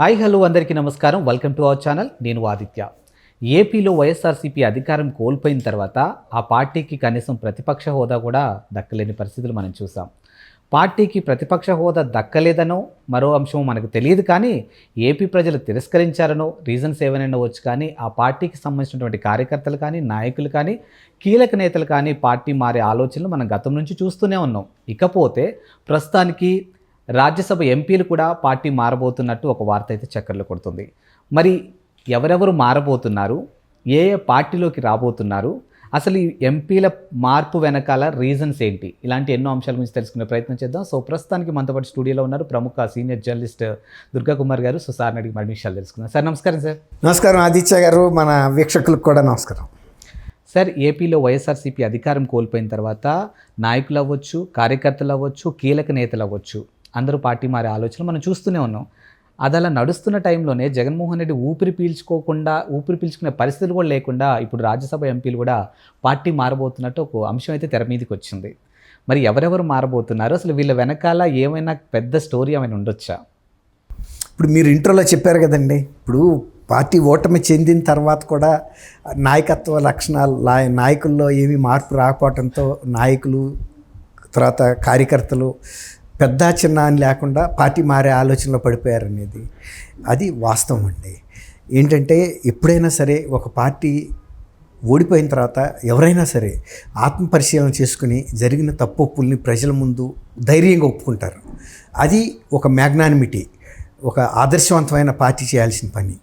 Hi hello అందరికీ నమస్కారం. Welcome to our channel. నేను ఆదిత్య. ఏపీలో వైఎస్ఆర్సీపీ అధికారం కోల్పోయిన తర్వాత ఆ పార్టీకి కనీసం ప్రతిపక్ష హోదా కూడా దక్కలేని పరిస్థితులు మనం చూసాం. పార్టీకి ప్రతిపక్ష హోదా దక్కలేదనో మరో అంశం మనకు తెలియదు, కానీ ఏపీ ప్రజలు తిరస్కరించారనో రీజన్స్ ఏమైనా వచ్చు, కానీ ఆ పార్టీకి సంబంధించినటువంటి కార్యకర్తలు కానీ నాయకులు కానీ కీలక నేతలు కానీ పార్టీ మారే ఆలోచనలు మనం గతం నుంచి చూస్తూనే ఉన్నాం. ఇకపోతే ప్రస్తుతానికి రాజ్యసభ ఎంపీలు కూడా పార్టీ మారబోతున్నట్టు ఒక వార్త అయితే చక్కర్లు కొడుతుంది. మరి ఎవరెవరు మారబోతున్నారు, ఏ ఏ పార్టీలోకి రాబోతున్నారు, అసలు ఈ ఎంపీల మార్పు వెనకాల రీజన్స్ ఏంటి, ఇలాంటి ఎన్నో అంశాల గురించి తెలుసుకునే ప్రయత్నం చేద్దాం. సో ప్రస్తుతానికి మనతో పాటు స్టూడియోలో ఉన్నారు ప్రముఖ సీనియర్ జర్నలిస్ట్ దుర్గా కుమార్ గారు. సో సార్ని అడిగి మరి విషయాలు తెలుసుకుందాం. సార్ నమస్కారం. సార్ నమస్కారం ఆదిత్య గారు, మన వీక్షకులకు కూడా నమస్కారం. సార్, ఏపీలో వైఎస్ఆర్సీపీ అధికారం కోల్పోయిన తర్వాత నాయకులు అవ్వచ్చు, కార్యకర్తలు అవ్వచ్చు, కీలక నేతలు అవ్వచ్చు, అందరూ పార్టీ మారే ఆలోచనలు మనం చూస్తూనే ఉన్నాం. అది అలా నడుస్తున్న టైంలోనే జగన్మోహన్ రెడ్డి ఊపిరి పీల్చుకునే పరిస్థితులు కూడా లేకుండా ఇప్పుడు రాజ్యసభ ఎంపీలు కూడా పార్టీ మారబోతున్నట్టు ఒక అంశం అయితే తెర మీదకి వచ్చింది. మరి ఎవరెవరు మారబోతున్నారు, అసలు వీళ్ళ వెనకాల ఏమైనా పెద్ద స్టోరీ ఏమైనా ఉండొచ్చా? ఇప్పుడు మీరు ఇంట్రోలో చెప్పారు కదండి, ఇప్పుడు పార్టీ ఓటమి చెందిన తర్వాత కూడా నాయకత్వ లక్షణాలు నాయకుల్లో ఏమీ మార్పు రాకపోవడంతో నాయకులు తర్వాత కార్యకర్తలు పెద్ద చిన్న అని లేకుండా పార్టీ మారే ఆలోచనలో పడిపోయారనేది అది వాస్తవం అండి. ఏంటంటే ఎప్పుడైనా సరే ఒక పార్టీ ఓడిపోయిన తర్వాత ఎవరైనా సరే ఆత్మపరిశీలన చేసుకుని జరిగిన తప్పొప్పుల్ని ప్రజల ముందు ధైర్యంగా ఒప్పుకుంటారు. అది ఒక మ్యాగ్నానిమిటీ, ఒక ఆదర్శవంతమైన పార్టీ చేయాల్సిన పని.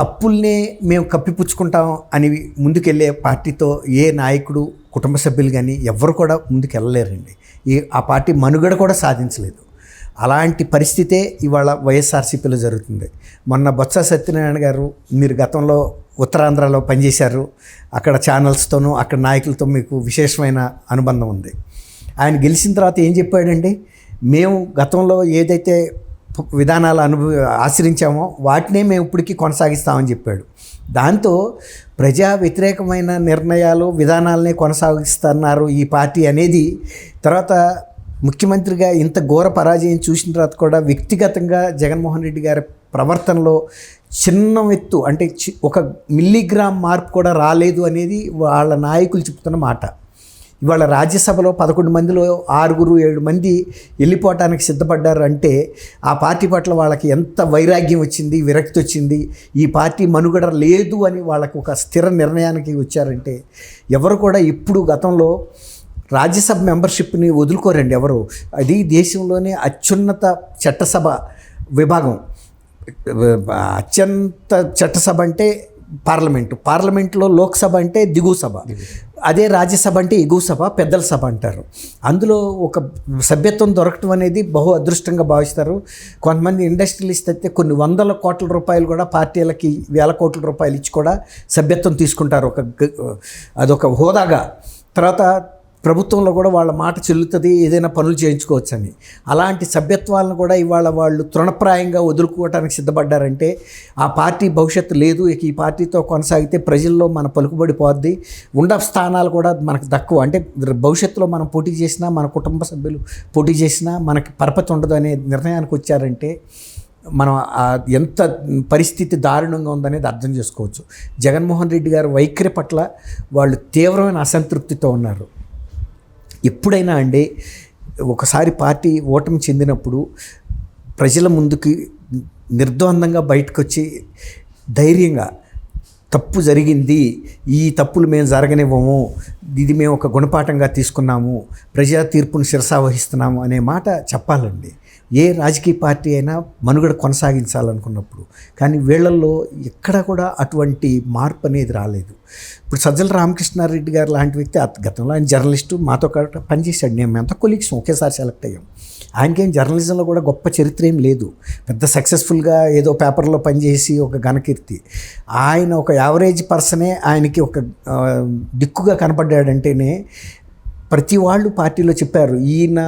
తప్పుల్నే మేము కప్పిపుచ్చుకుంటాం అని ముందుకెళ్ళే పార్టీతో ఏ నాయకుడు, కుటుంబ సభ్యులు కానీ ఎవ్వరు కూడా ముందుకు వెళ్ళలేరండి. ఆ పార్టీ మనుగడ కూడా సాధించలేదు. అలాంటి పరిస్థితే ఇవాళ వైఎస్ఆర్సీపీలో జరుగుతుంది. మొన్న బొత్స సత్యనారాయణ గారు, మీరు గతంలో ఉత్తరాంధ్రలో పనిచేశారు, అక్కడ ఛానల్స్తోనూ అక్కడ నాయకులతో మీకు విశేషమైన అనుబంధం ఉంది. ఆయన గెలిచిన తర్వాత ఏం చెప్పాడండి, మేము గతంలో ఏదైతే విధానాలు ఆచరించామో వాటినే మేము ఇప్పటికీ కొనసాగిస్తామని చెప్పాడు. దాంతో ప్రజా వ్యతిరేకమైన నిర్ణయాలు విధానాలనే కొనసాగిస్తున్నారు ఈ పార్టీ అనేది. తర్వాత ముఖ్యమంత్రిగా ఇంత ఘోర పరాజయం చూసిన తర్వాత కూడా వ్యక్తిగతంగా జగన్మోహన్ రెడ్డి గారి ప్రవర్తనలో చిన్న ఎత్తు అంటే ఒక మిల్లీగ్రామ్ మార్పు కూడా రాలేదు అనేది వాళ్ళ నాయకులు చెప్తున్న మాట. ఇవాళ రాజ్యసభలో 11 మందిలో 6-7 మంది వెళ్ళిపోవటానికి సిద్ధపడ్డారు అంటే ఆ పార్టీ పట్ల వాళ్ళకి ఎంత వైరాగ్యం వచ్చింది, విరక్తి వచ్చింది, ఈ పార్టీ మనుగడ లేదు అని వాళ్ళకు ఒక స్థిర నిర్ణయానికి వచ్చారంటే ఎవరు కూడా ఇప్పుడు గతంలో రాజ్యసభ మెంబర్షిప్ని వదులుకోరండి ఎవరు. అది దేశంలోనే అత్యున్నత చట్టసభ విభాగం. అత్యంత చట్టసభ అంటే పార్లమెంట్లో లోక్సభ అంటే దిగువ సభ, అదే రాజ్యసభ అంటే ఎగువ సభ, పెద్దల సభ అంటారు. అందులో ఒక సభ్యత్వం దొరకటం అనేది బహు అదృష్టంగా భావిస్తారు. కొంతమంది ఇండస్ట్రియలిస్ట్ అయితే కొన్ని 100 కోట్ల రూపాయలు కూడా పార్టీలకి 1000 కోట్ల రూపాయలు ఇచ్చి కూడా సభ్యత్వం తీసుకుంటారు. అదొక హోదాగా. తర్వాత ప్రభుత్వంలో కూడా వాళ్ళ మాట చెల్లుతుంది, ఏదైనా పనులు చేయించుకోవచ్చని. అలాంటి సభ్యత్వాలను కూడా ఇవాళ వాళ్ళు తృణప్రాయంగా వదులుకోవడానికి సిద్ధపడ్డారంటే ఆ పార్టీ భవిష్యత్తు లేదు. ఇక ఈ పార్టీతో కొనసాగితే ప్రజల్లో మన పలుకుబడి పోద్ది, ఉండ స్థానాలు కూడా మనకు తక్కువ. అంటే భవిష్యత్తులో మనం పోటీ చేసినా, మన కుటుంబ సభ్యులు పోటీ చేసినా మనకి పరపతి ఉండదు అనే నిర్ణయానికి వచ్చారంటే మనం ఎంత పరిస్థితి దారుణంగా ఉందనేది అర్థం చేసుకోవచ్చు. జగన్మోహన్ రెడ్డి గారి వైఖరి పట్ల వాళ్ళు తీవ్రమైన అసంతృప్తితో ఉన్నారు. ఎప్పుడైనా అండి ఒకసారి పార్టీ ఓటమి చెందినప్పుడు ప్రజల ముందుకి నిర్ద్వందంగా బయటకు వచ్చి ధైర్యంగా తప్పు జరిగింది, ఈ తప్పులు మేము జరగనివ్వము, ఇది మేము ఒక గుణపాఠంగా తీసుకున్నాము, ప్రజా తీర్పును శిరసావహిస్తున్నాము అనే మాట చెప్పాలండి ఏ రాజకీయ పార్టీ అయినా మనుగడ కొనసాగించాలనుకున్నప్పుడు. కానీ వీళ్ళల్లో ఎక్కడా కూడా అటువంటి మార్పు అనేది రాలేదు. ఇప్పుడు సజ్జల రామకృష్ణారెడ్డి గారు లాంటి వ్యక్తి గతంలో ఆయన జర్నలిస్టు, మాతో పనిచేశాడు. మేమంతా కొలీగ్స్ ఒకేసారి సెలెక్ట్ అయ్యాం. ఆయనకేం జర్నలిజంలో కూడా గొప్ప చరిత్ర ఏం లేదు, పెద్ద సక్సెస్ఫుల్గా ఏదో పేపర్లో పనిచేసి ఒక ఘనకీర్తి. ఆయన ఒక యావరేజ్ పర్సనే ఆయనకి ఒక దిక్కుగా కనపడ్డాడంటేనే ప్రతి వాళ్ళు పార్టీలో చెప్పారు ఈయన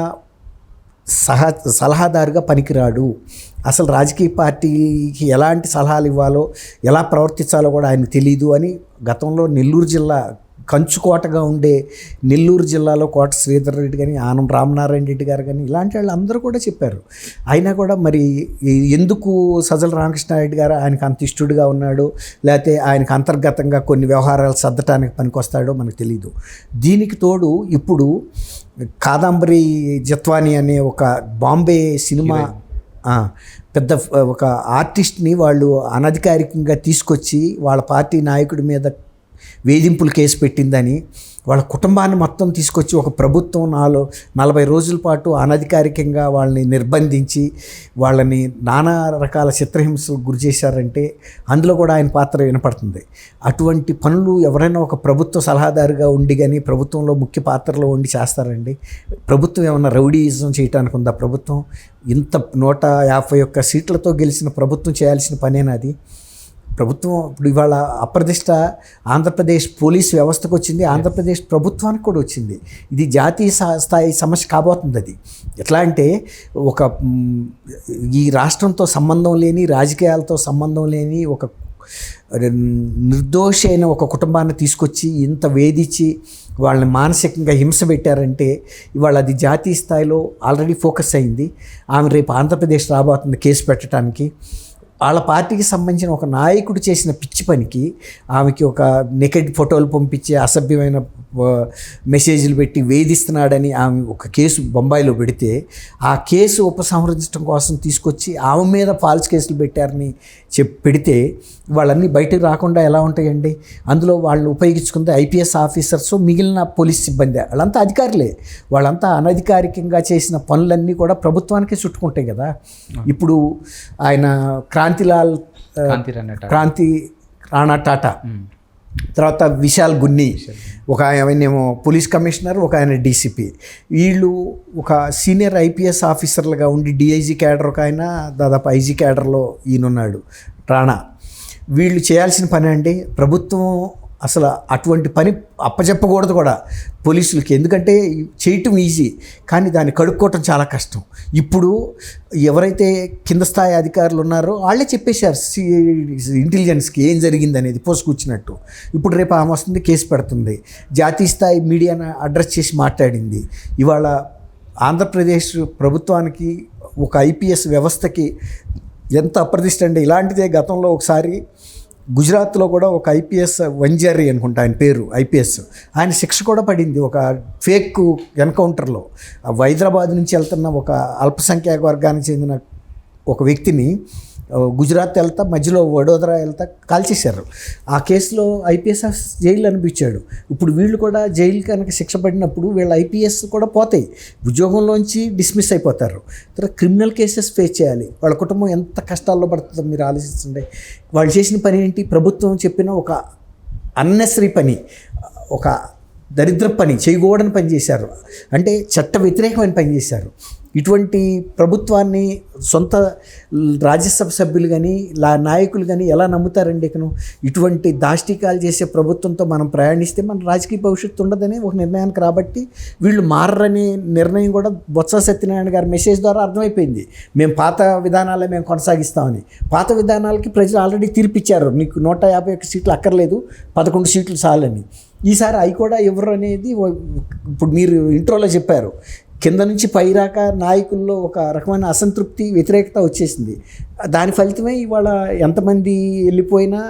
సలహాదారుగా పనికిరాడు, అసలు రాజకీయ పార్టీకి ఎలాంటి సలహాలు ఇవ్వాలో ఎలా ప్రవర్తించాలో కూడా ఆయనకు తెలియదు అని గతంలో నెల్లూరు జిల్లా కంచుకోటగా ఉండే నెల్లూరు జిల్లాలో కోట శ్రీధర్ రెడ్డి కానీ ఆనం రామనారాయణ రెడ్డి గారు కానీ ఇలాంటి వాళ్ళు అందరూ కూడా చెప్పారు. అయినా కూడా మరి ఎందుకు సజ్జల రామకృష్ణారెడ్డి గారు ఆయనకు అంత ఇష్టడుగా ఉన్నాడు, లేకపోతే ఆయనకు అంతర్గతంగా కొన్ని వ్యవహారాలు సర్దటానికి పనికొస్తాడో మనకు తెలియదు. దీనికి తోడు ఇప్పుడు కాదంబరి జత్వాని అనే ఒక బాంబే సినిమా పెద్ద ఒక ఆర్టిస్ట్ని వాళ్ళు అనధికారికంగా తీసుకొచ్చి వాళ్ళ పార్టీ నాయకుడి మీద వేధింపులు కేసు పెట్టిందని వాళ్ళ కుటుంబాన్ని మొత్తం తీసుకొచ్చి ఒక ప్రభుత్వం 40 రోజుల పాటు అనధికారికంగా వాళ్ళని నిర్బంధించి వాళ్ళని నానా రకాల చిత్రహింసకు గురి చేశారంటే అందులో కూడా ఆయన పాత్ర వినపడుతుంది. అటువంటి పనులు ఎవరైనా ఒక ప్రభుత్వ సలహాదారుగా ఉండి కానీ ప్రభుత్వంలో ముఖ్య పాత్రలో ఉండి చేస్తారండి? ప్రభుత్వం ఏమన్నా రౌడీయిజం చేయడానికి ఉందా? ప్రభుత్వం ఇంత 151 సీట్లతో గెలిచిన ప్రభుత్వం చేయాల్సిన పనేనాది? ప్రభుత్వం ఇప్పుడు ఇవాళ అప్రదిష్ట ఆంధ్రప్రదేశ్ పోలీస్ వ్యవస్థకు వచ్చింది, ఆంధ్రప్రదేశ్ ప్రభుత్వానికి కూడా వచ్చింది. ఇది జాతీయ స్థాయి సమస్య కాబోతుంది. అది ఎట్లా అంటే ఈ రాష్ట్రంతో సంబంధం లేని, రాజకీయాలతో సంబంధం లేని ఒక నిర్దోషి అయిన ఒక కుటుంబాన్ని తీసుకొచ్చి ఇంత వేధించి వాళ్ళని మానసికంగా హింస పెట్టారంటే ఇవాళ అది జాతీయ స్థాయిలో ఆల్రెడీ ఫోకస్ అయింది. ఆమె రేపు ఆంధ్రప్రదేశ్ రాబోతుంది కేసు పెట్టడానికి. వాళ్ళ పార్టీకి సంబంధించిన ఒక నాయకుడు చేసిన పిచ్చి పనికి ఆమెకి ఒక నెకెడ్ ఫోటోలు పంపించి అసభ్యమైన మెసేజ్లు పెట్టి వేధిస్తున్నాడని ఆమె ఒక కేసు బొంబాయిలో పెడితే ఆ కేసు ఉపసంహరించడం కోసం తీసుకొచ్చి ఆమె మీద ఫాల్స్ కేసులు పెట్టారని పెడితే వాళ్ళన్నీ బయటకు రాకుండా ఎలా ఉంటాయండి? అందులో వాళ్ళు ఉపయోగించుకుంది ఐపీఎస్ ఆఫీసర్స్, మిగిలిన పోలీస్ సిబ్బంది, వాళ్ళంతా అధికారులే. వాళ్ళంతా అనధికారికంగా చేసిన పనులన్నీ కూడా ప్రభుత్వానికే చుట్టుకుంటాయి కదా. ఇప్పుడు ఆయన క్రాంతి రాణా టాటా, తర్వాత విశాల్ గున్ని, ఒక ఆయనేమో పోలీస్ కమిషనర్, ఒక ఆయన డీసీపీ, వీళ్ళు ఒక సీనియర్ ఐపీఎస్ ఆఫీసర్లుగా ఉండి డిఐజీ క్యాడర్ ఒక ఆయన, దాదాపు ఐజీ క్యాడర్లో ఈయనున్నాడు రాణా. వీళ్ళు చేయాల్సిన పని అండి. ప్రభుత్వం అసలు అటువంటి పని అప్పచెప్పకూడదు కూడా పోలీసులకి, ఎందుకంటే చేయటం ఈజీ కానీ దాన్ని కడుక్కోవటం చాలా కష్టం. ఇప్పుడు ఎవరైతే కింద స్థాయి అధికారులు ఉన్నారో వాళ్ళే చెప్పేశారు ఇంటెలిజెన్స్కి ఏం జరిగింది అనేది పోసుకొచ్చినట్టు. ఇప్పుడు రేపు ఆమె వస్తుంది, కేసు పెడుతుంది, జాతీయ స్థాయి మీడియాను అడ్రస్ చేసి మాట్లాడింది. ఇవాళ ఆంధ్రప్రదేశ్ ప్రభుత్వానికి ఒక ఐపీఎస్ వ్యవస్థకి ఎంత అప్రదిష్ట అండి. ఇలాంటిదే గతంలో ఒకసారి గుజరాత్లో కూడా ఒక ఐపీఎస్ వంజారి అనుకుంటా ఆయన పేరు, ఐపీఎస్, ఆయన శిక్ష కూడా పడింది ఒక ఫేక్ ఎన్కౌంటర్లో. హైదరాబాద్ నుంచి వెళ్తున్న ఒక అల్పసంఖ్యాక వర్గానికి చెందిన ఒక వ్యక్తిని గుజరాత్ వెళ్తా మధ్యలో వడోదరా వెళ్తా కాల్చేశారు. ఆ కేసులో ఐపీఎస్ జైలు అనిపించాడు. ఇప్పుడు వీళ్ళు కూడా జైలు కనుక శిక్ష పడినప్పుడు వీళ్ళ ఐపీఎస్ కూడా పోతాయి, ఉద్యోగంలోంచి డిస్మిస్ అయిపోతారు. తర్వాత క్రిమినల్ కేసెస్ ఫేస్ చేయాలి. వాళ్ళ కుటుంబం ఎంత కష్టాల్లో పడుతుందో మీరు ఆలోచించండి. వాళ్ళు చేసిన పని ఏంటి? ప్రభుత్వం చెప్పిన ఒక అన్నెసరీ పని, ఒక దరిద్ర పని, చేయకూడని పని చేశారు, అంటే చట్ట వ్యతిరేకమైన పని చేశారు. ఇటువంటి ప్రభుత్వాన్ని సొంత రాజ్యసభ సభ్యులు కానీ నాయకులు కానీ ఎలా నమ్ముతారండి? ఇకను ఇటువంటి దాష్టికాలు చేసే ప్రభుత్వంతో మనం ప్రయాణిస్తే మన రాజకీయ భవిష్యత్తు ఉండదని ఒక నిర్ణయానికి రాబట్టి వీళ్ళు మారని నిర్ణయం కూడా బొత్స సత్యనారాయణ గారి మెసేజ్ ద్వారా అర్థమైపోయింది. మేము పాత విధానాలే మేము కొనసాగిస్తామని. పాత విధానాలకి ప్రజలు ఆల్రెడీ తీర్పిచ్చారు, నీకు 151 సీట్లు అక్కర్లేదు, 11 సీట్లు చాలని. ఈసారి అవి కూడా ఎవరు అనేది ఇప్పుడు మీరు ఇంట్రోలో చెప్పారు, కింద నుంచి పైరాక నాయకుల్లో ఒక రకమైన అసంతృప్తి, వ్యతిరేకత వచ్చేసింది. దాని ఫలితమే ఇవాళ ఎంతమంది వెళ్ళిపోయినా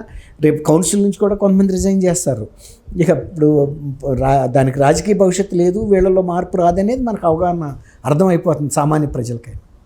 రేపు కౌన్సిల్ నుంచి కూడా కొంతమంది రిజైన్ చేస్తారు. ఇక ఇప్పుడు దానికి రాజకీయ భవిష్యత్తు లేదు, వీళ్ళలో మార్పు రాదనేది మనకు అవగాహన అర్థమైపోతుంది సామాన్య ప్రజలకి.